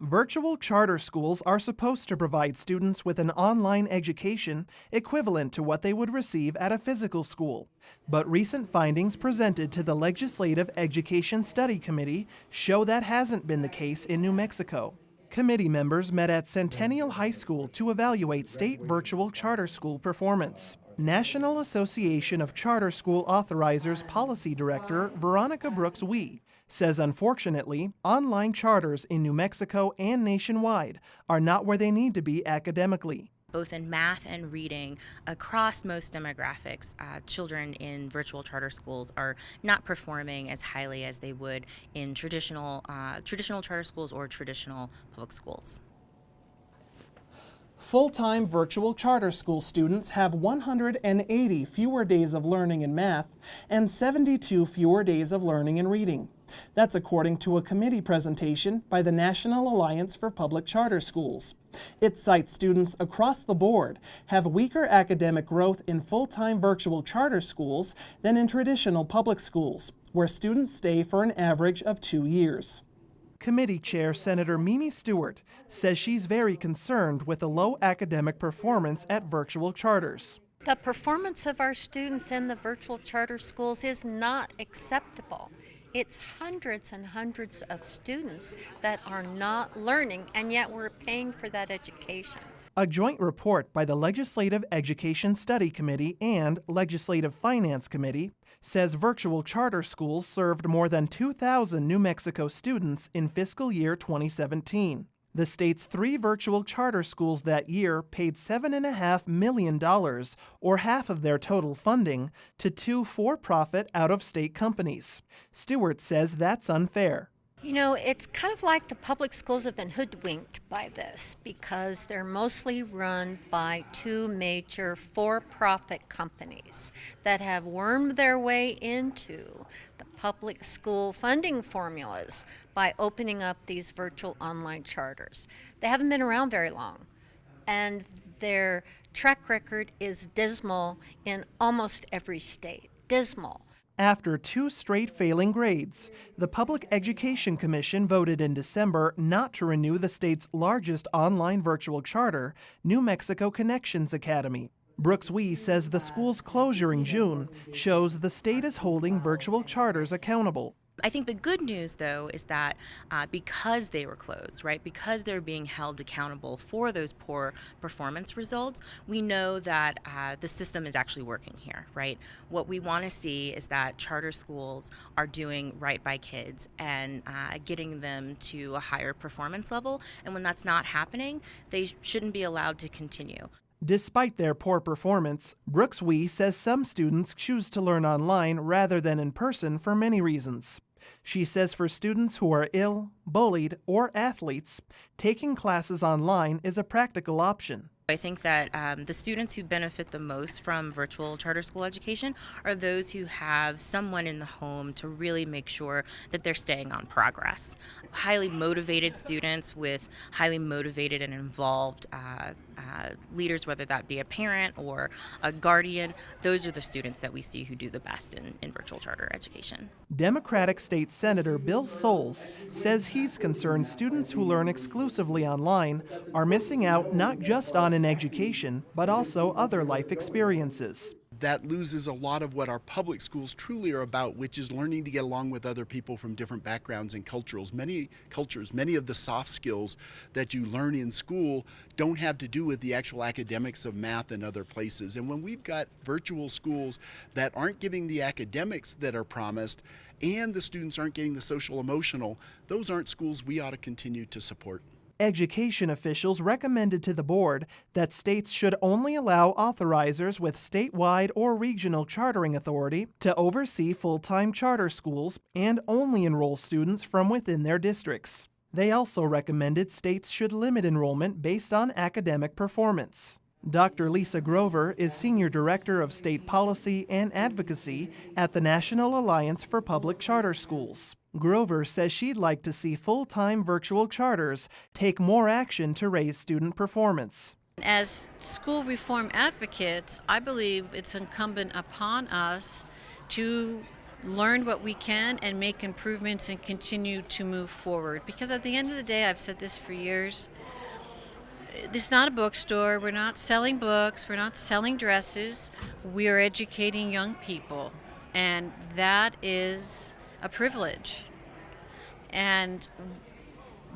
Virtual charter schools are supposed to provide students with an online education equivalent to what they would receive at a physical school. But recent findings presented to the Legislative Education Study Committee show that hasn't been the case in New Mexico. Committee members met at Centennial High School to evaluate state virtual charter school performance. National Association of Charter School Authorizers Policy Director Veronica Brooks-Wee says unfortunately, online charters in New Mexico and nationwide are not where they need to be academically. Both in math and reading, across most demographics, children in virtual charter schools are not performing as highly as they would in traditional charter schools or traditional public schools. Full-time virtual charter school students have 180 fewer days of learning in math and 72 fewer days of learning in reading. That's according to a committee presentation by the National Alliance for Public Charter Schools. It cites students across the board have weaker academic growth in full-time virtual charter schools than in traditional public schools, where students stay for an average of 2 years. Committee Chair Senator Mimi Stewart says she's very concerned with the low academic performance at virtual charters. The performance of our students in the virtual charter schools is not acceptable. It's hundreds and hundreds of students that are not learning, and yet we're paying for that education. A joint report by the Legislative Education Study Committee and Legislative Finance Committee says virtual charter schools served more than 2,000 New Mexico students in fiscal year 2017. The state's 3 virtual charter schools that year paid $7.5 million, or half of their total funding, to 2 for-profit out-of-state companies. Stewart says that's unfair. You know, it's kind of like the public schools have been hoodwinked by this because they're mostly run by 2 major for-profit companies that have wormed their way into the public school funding formulas by opening up these virtual online charters. They haven't been around very long, and their track record is dismal in almost every state. Dismal. After 2 straight failing grades, the Public Education Commission voted in December not to renew the state's largest online virtual charter, New Mexico Connections Academy. Brooks-Wee says the school's closure in June shows the state is holding virtual charters accountable. I think the good news, though, is that because they were closed, right, because they're being held accountable for those poor performance results, we know that the system is actually working here, right? What we want to see is that charter schools are doing right by kids and getting them to a higher performance level. And when that's not happening, they shouldn't be allowed to continue. Despite their poor performance, Brooks-Wee says some students choose to learn online rather than in person for many reasons. She says for students who are ill, bullied, or athletes, taking classes online is a practical option. I think that the students who benefit the most from virtual charter school education are those who have someone in the home to really make sure that they're staying on progress. Highly motivated students with highly motivated and involved leaders, whether that be a parent or a guardian, those are the students that we see who do the best in virtual charter education. Democratic State Senator Bill Soules says he's concerned students who learn exclusively online are missing out not just on an education, but also other life experiences. That loses a lot of what our public schools truly are about, which is learning to get along with other people from different backgrounds and cultures. Many of the soft skills that you learn in school don't have to do with the actual academics of math and other places. And when we've got virtual schools that aren't giving the academics that are promised, and the students aren't getting the social emotional, those aren't schools we ought to continue to support. Education officials recommended to the board that states should only allow authorizers with statewide or regional chartering authority to oversee full-time charter schools and only enroll students from within their districts. They also recommended states should limit enrollment based on academic performance. Dr. Lisa Grover is Senior Director of State Policy and Advocacy at the National Alliance for Public Charter Schools. Grover says she'd like to see full-time virtual charters take more action to raise student performance. As school reform advocates, I believe it's incumbent upon us to learn what we can and make improvements and continue to move forward. Because at the end of the day, I've said this for years, this is not a bookstore. We're not selling books. We're not selling dresses. We are educating young people. And that is a privilege. And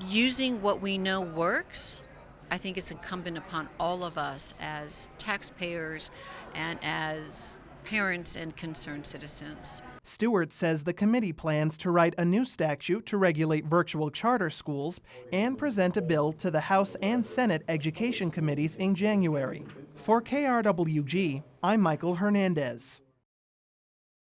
using what we know works, I think it's incumbent upon all of us as taxpayers and as parents and concerned citizens. Stewart says the committee plans to write a new statute to regulate virtual charter schools and present a bill to the House and Senate Education Committees in January. For KRWG, I'm Michael Hernandez.